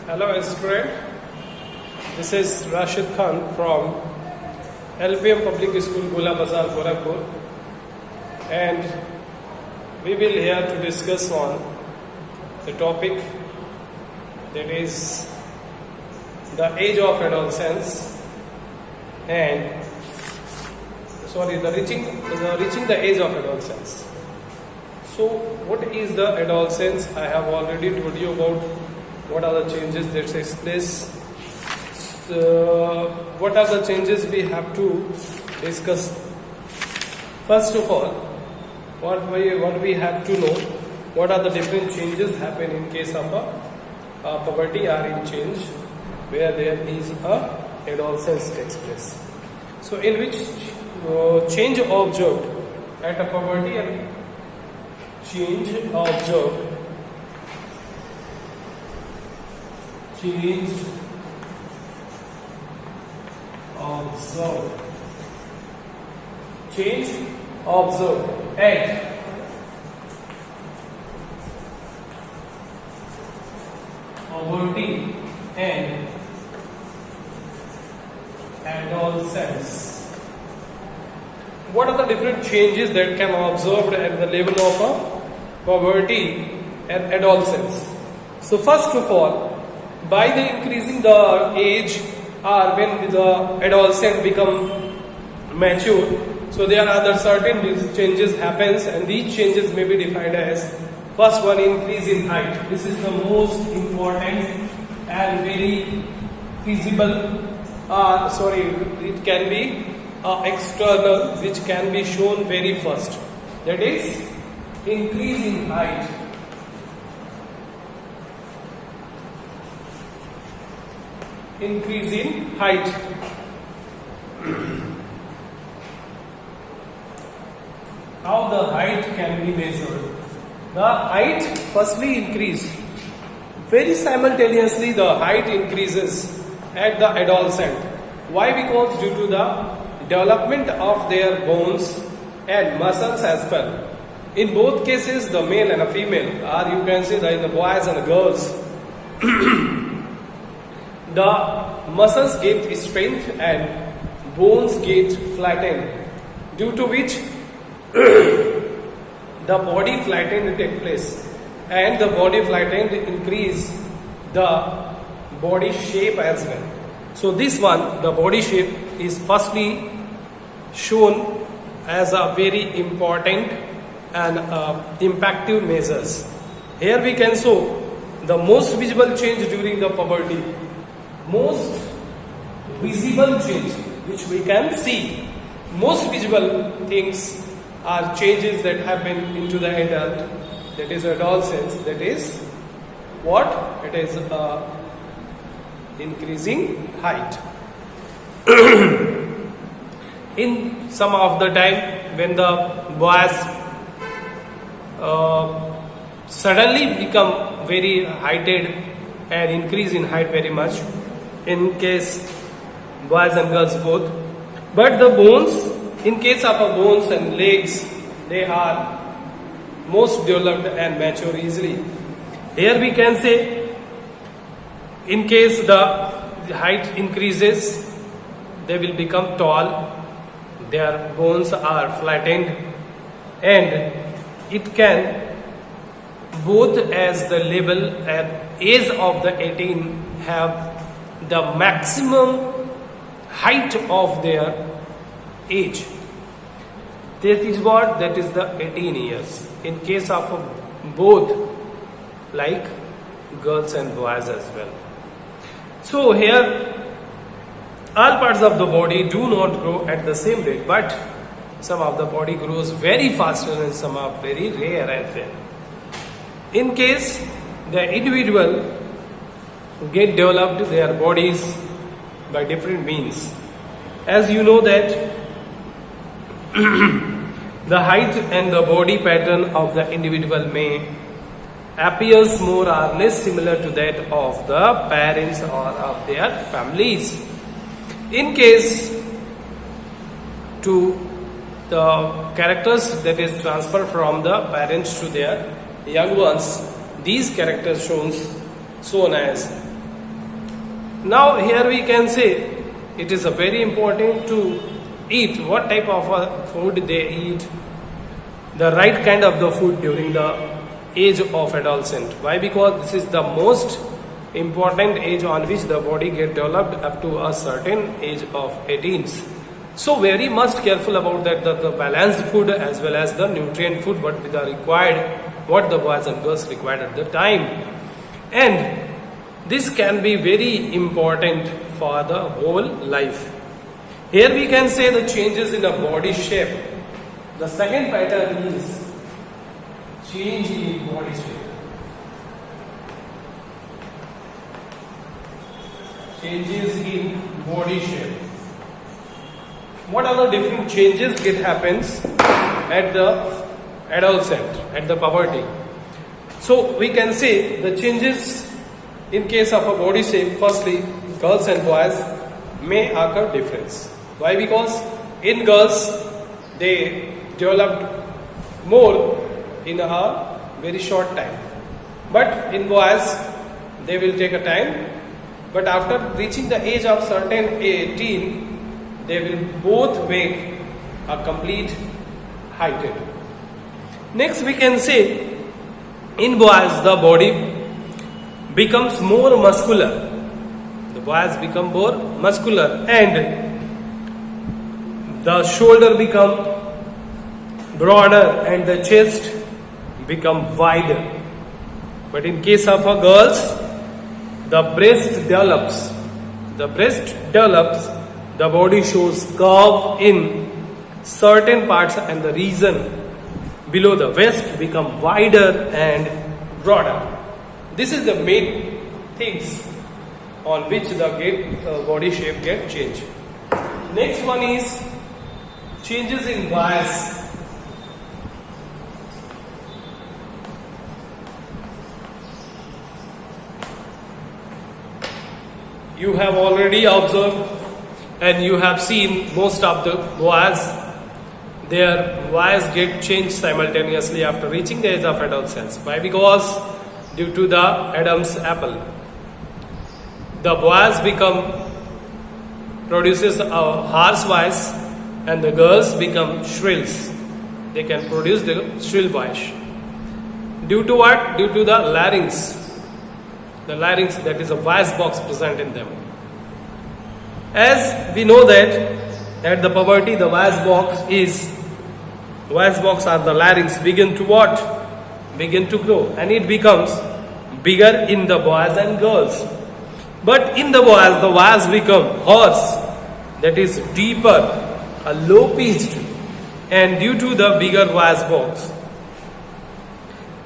Hello student, this is Rashid Khan from LPM Public School, Gola Bazar, Gorakhpur, and we will here to discuss on the topic that is the age of adolescence and reaching the age of adolescence. So what is the adolescence? I have already told you about what are the changes that takes place. What are the changes we have to discuss? First of all, what we have to know, what are the different changes happen in case of a puberty or in change where there is a adolescence takes place. So in which change observed at a puberty and change observed at puberty and adolescence. What are the different changes that can be observed at the level of a puberty and adolescence? So first of all, by the increasing the age or when the adolescent become mature, so there are other certain changes happens, and these changes may be defined as first one, increase in height. This is the most important and very feasible. It can be external, which can be shown very first. That is increase in height. Increase in height. How the height can be measured? The height firstly increase. Very simultaneously the height increases at the adolescent. Why? Because due to the development of their bones and muscles as well. In both cases, the male and a female, or you can say that the boys and the girls, the muscles get strength and bones get flattened, due to which the body flattened take place, and the body flattened increase the body shape as well. So this one, the body shape, is firstly shown as a very important and impactive measures. Here we can show the most visible change during the puberty. Most visible change which we can see. Most visible things are changes that happen into the adult, that is adolescence. That is what? It is increasing height. In some of the time when the boys suddenly become very heighted and increase in height very much, in case boys and girls both, but the bones, in case of a bones and legs, they are most developed and mature easily. Here we can say, in case the height increases, they will become tall, their bones are flattened, and it can both as the level at age of the 18 have the maximum height of their age. That is what? That is the 18 years. In case of both, like girls and boys as well. So here, all parts of the body do not grow at the same rate, but some of the body grows very faster and some are very rare as well. In case the individual get developed their bodies by different means. As you know that the height and the body pattern of the individual may appears more or less similar to that of the parents or of their families. In case to the characters that is transferred from the parents to their young ones, these characters shown as Now here we can say it is a very important to eat what type of food they eat, the right kind of the food during the age of adolescent. Why? Because this is the most important age on which the body get developed up to a certain age of 18s. So very much careful about that the balanced food as well as the nutrient food what the required, what the boys and girls required at the time. And this can be very important for the whole life. Here we can say the changes in the body shape. The second pattern is change in body shape. Changes in body shape. What are the different changes it happens at the adolescent, at the puberty? So we can say the changes in case of a body shape, firstly, girls and boys may occur difference. Why? Because in girls they developed more in a very short time, but in boys they will take a time. But after reaching the age of certain 18, they will both make a complete heighted. Next we can say in boys the body becomes more muscular. The boys become more muscular and the shoulder become broader and the chest become wider. But in case of a girls, the breast develops. The breast develops, the body shows curve in certain parts and the region below the waist become wider and broader. This is the main things on which the body shape get changed. Next one is changes in bias. You have already observed and you have seen most of the boys, their bias get changed simultaneously after reaching the age of adolescence. Why? Because due to the Adam's apple, the boys produces a harsh voice and the girls become shrills. They can produce the shrill voice. Due to what? Due to the larynx. The larynx, that is a voice box present in them. As we know that at the puberty the voice box are the larynx begin to what? Begin to grow and it becomes bigger in the boys and girls. But in the boys the voice become hoarse, that is deeper, a low pitched, and due to the bigger voice box,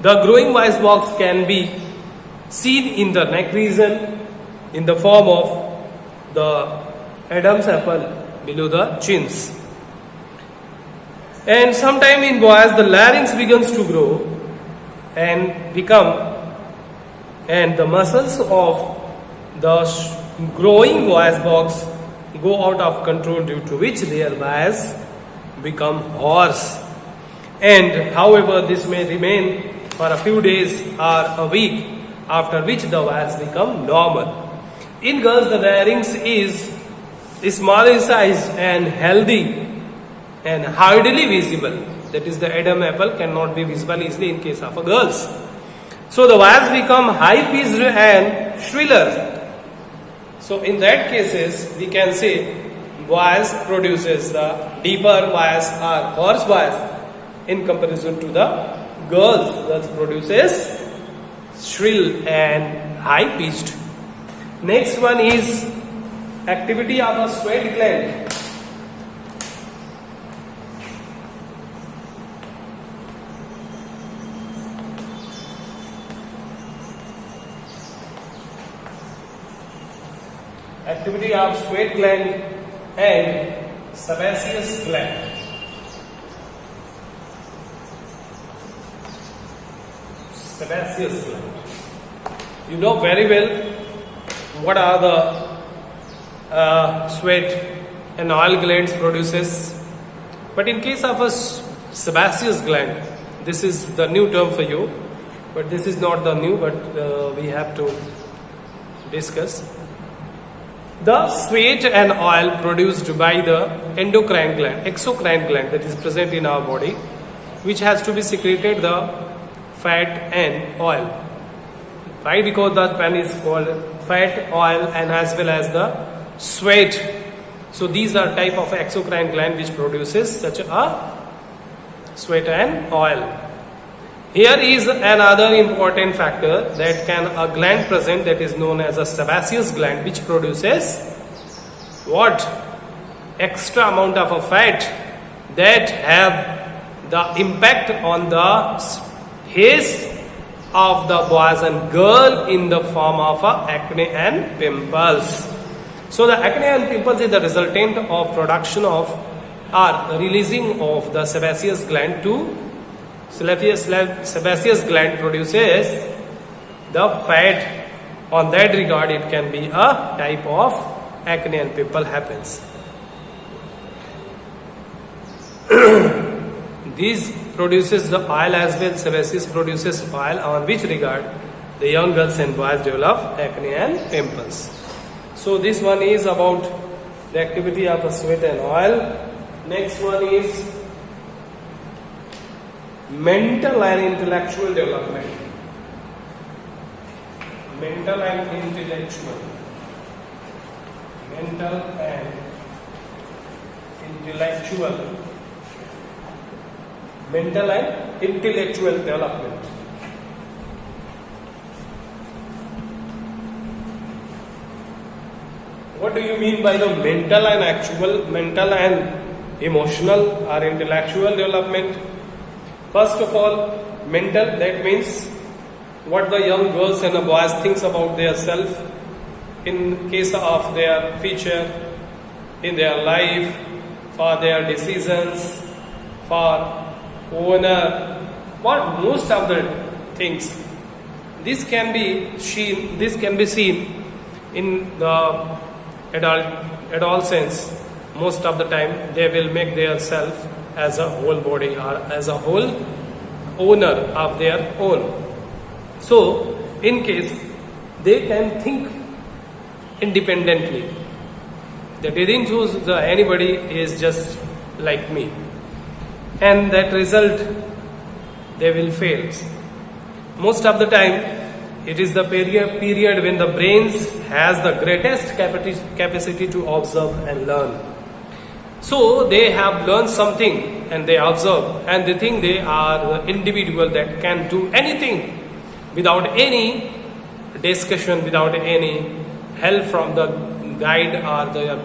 the growing voice box can be seen in the neck region in the form of the Adam's apple below the chins. And sometime in boys the larynx begins to grow and the muscles of the growing voice box go out of control, due to which their voice become hoarse. And however this may remain for a few days or a week, after which the voice become normal. In girls the larynx is small in size and healthy and hardly visible. That is, the Adam apple cannot be visible easily in case of a girls. So the voice become high pitched and shriller. So in that cases we can say voice produces the deeper voice or hoarse voice in comparison to the girls. Girls produces shrill and high pitched. Next one is activity of a sweat gland. Activity of sweat gland and sebaceous gland. Sebaceous gland. You know very well what are the sweat and oil glands produces. But in case of a sebaceous gland, this is the new term for you, but this is not the new, but we have to discuss. The sweat and oil produced by the endocrine gland, exocrine gland that is present in our body, which has to be secreted the fat and oil. Why? Because that one is called fat, oil, and as well as the sweat. So these are type of exocrine gland which produces such a sweat and oil. Here is another important factor that can a gland present that is known as a sebaceous gland, which produces what? Extra amount of a fat that have the impact on the face of the boys and girl in the form of acne and pimples. So the acne and pimples is the resultant of production of or releasing of the sebaceous gland to sebaceous gland produces the fat. On that regard, it can be a type of acne and pimple happens. These produces the oil as well. Sebaceous produces oil, on which regard the young girls and boys develop acne and pimples. So this one is about the activity of a sweat and oil. Next one is mental and intellectual development. Mental and intellectual. Mental and intellectual. Mental and intellectual development. What do you mean by the mental and emotional or intellectual development? First of all, mental, that means what the young girls and the boys thinks about their self in case of their future, in their life, for their decisions, for owner, what most of the things. This can be seen in the adolescence. Most of the time they will make their self as a whole body or as a whole owner of their own. So in case they can think independently, they didn't choose anybody is just like me, and that result they will fail. Most of the time it is the period when the brains has the greatest capacity to observe and learn. So they have learned something and they observe and they think they are the individual that can do anything without any discussion, without any help from the guide or the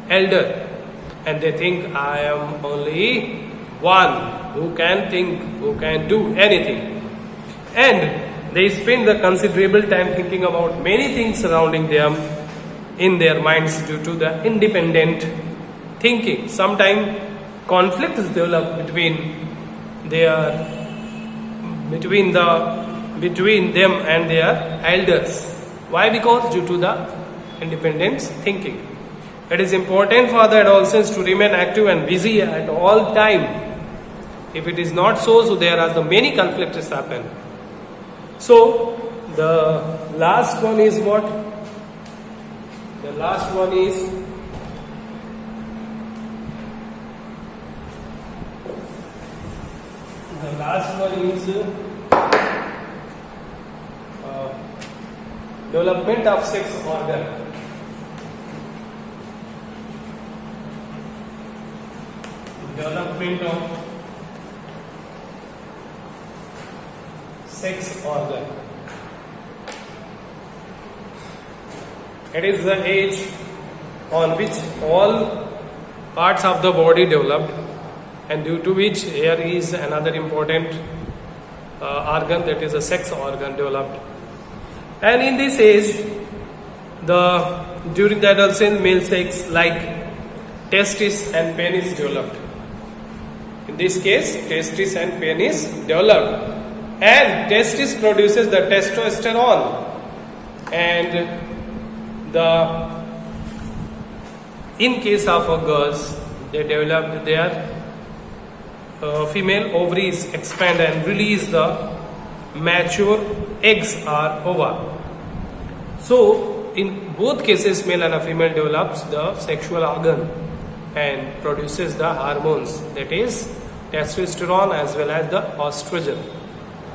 elder, and they think I am only one who can think, who can do anything, and they spend the considerable time thinking about many things surrounding them in their minds due to the independent thinking. Sometimes conflicts develop between them and their elders. Why? Because due to the independent thinking. It is important for the adolescents to remain active and busy at all time. If it is not so, there are the many conflicts happen. So the last one is what? The last one is development of sex organ. Development of sex organ. It is the age on which all parts of the body developed, and due to which here is another important organ, that is a sex organ developed. And in this age, during the adolescence, male sex like testis and penis developed. In this case, testis and penis developed, and testis produces the testosterone, and in case of girls, they develop their female ovaries expand and release the mature eggs or ova. So in both cases, male and a female develops the sexual organ and produces the hormones, that is testosterone as well as the estrogen.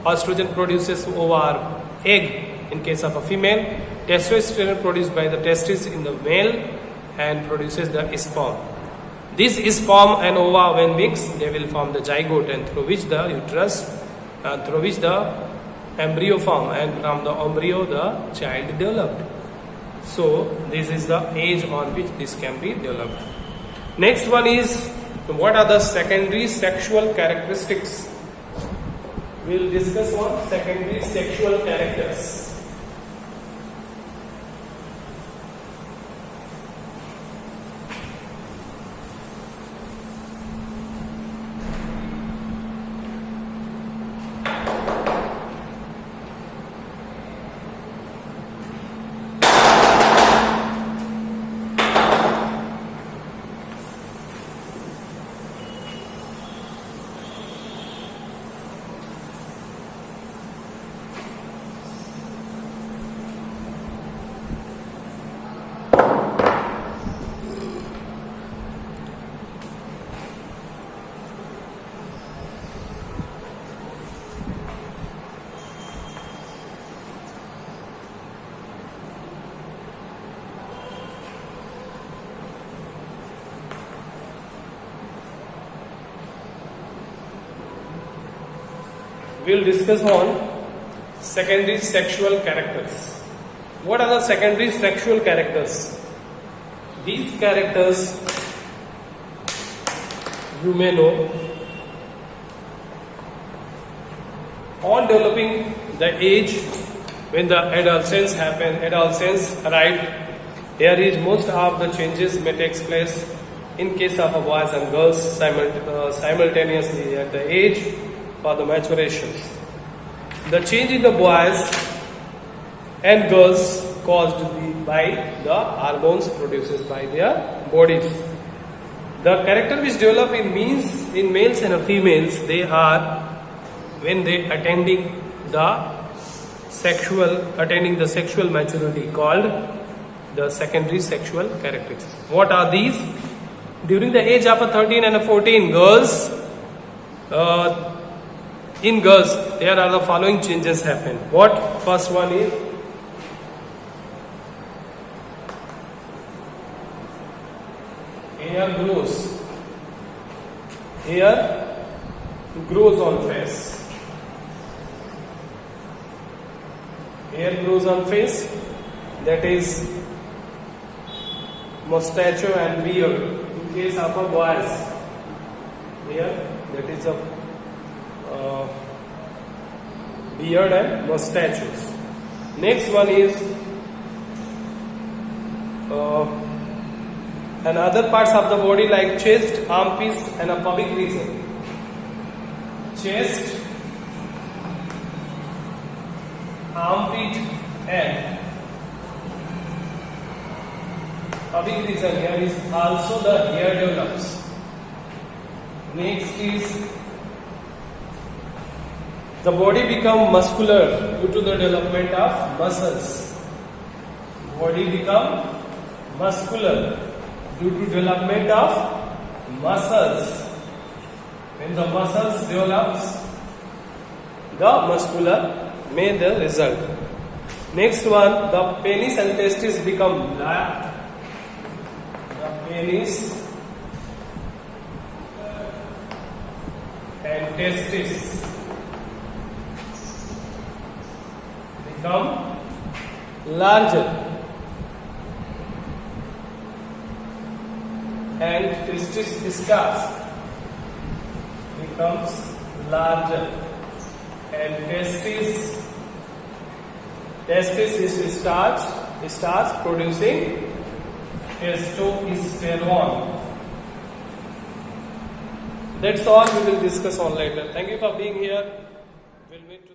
Estrogen produces over egg in case of a female. Testosterone produced by the testes in the male and produces the sperm. This sperm and ova when mixed, they will form the zygote, and through which the uterus, through which the embryo form, and from the embryo the child developed. So this is the age on which this can be developed. Next one is, what are the secondary sexual characteristics? We will discuss on secondary sexual characters. We will discuss on secondary sexual characters. What are the secondary sexual characters? These characters you may know. On developing the age, when the adolescence arrive, here is most of the changes may take place in case of boys and girls simultaneously at the age for the maturation. The change in the boys and girls caused by the hormones produced by their bodies. The character which develop in males and females, they are when they attending the sexual maturity, called the secondary sexual characteristics. What are these? During the age of 13 and 14, girls, in girls, there are the following changes happen. What? First one is hair grows. Hair grows on face. Hair grows on face. That is mustache and beard. In case of a boys, here that is a beard and mustaches. Next one is and other parts of the body like chest, armpits and a pubic region. Chest, armpit and pubic region. Here is also the hair develops. Next is the body become muscular due to the development of muscles. Body become muscular due to development of muscles. When the muscles develops, the muscular may the result. Next one, the penis and testes become large. The penis and testes become larger, and testis becomes larger, and testis starts producing testosterone. That's all we will discuss on later. Thank you for being here. We'll meet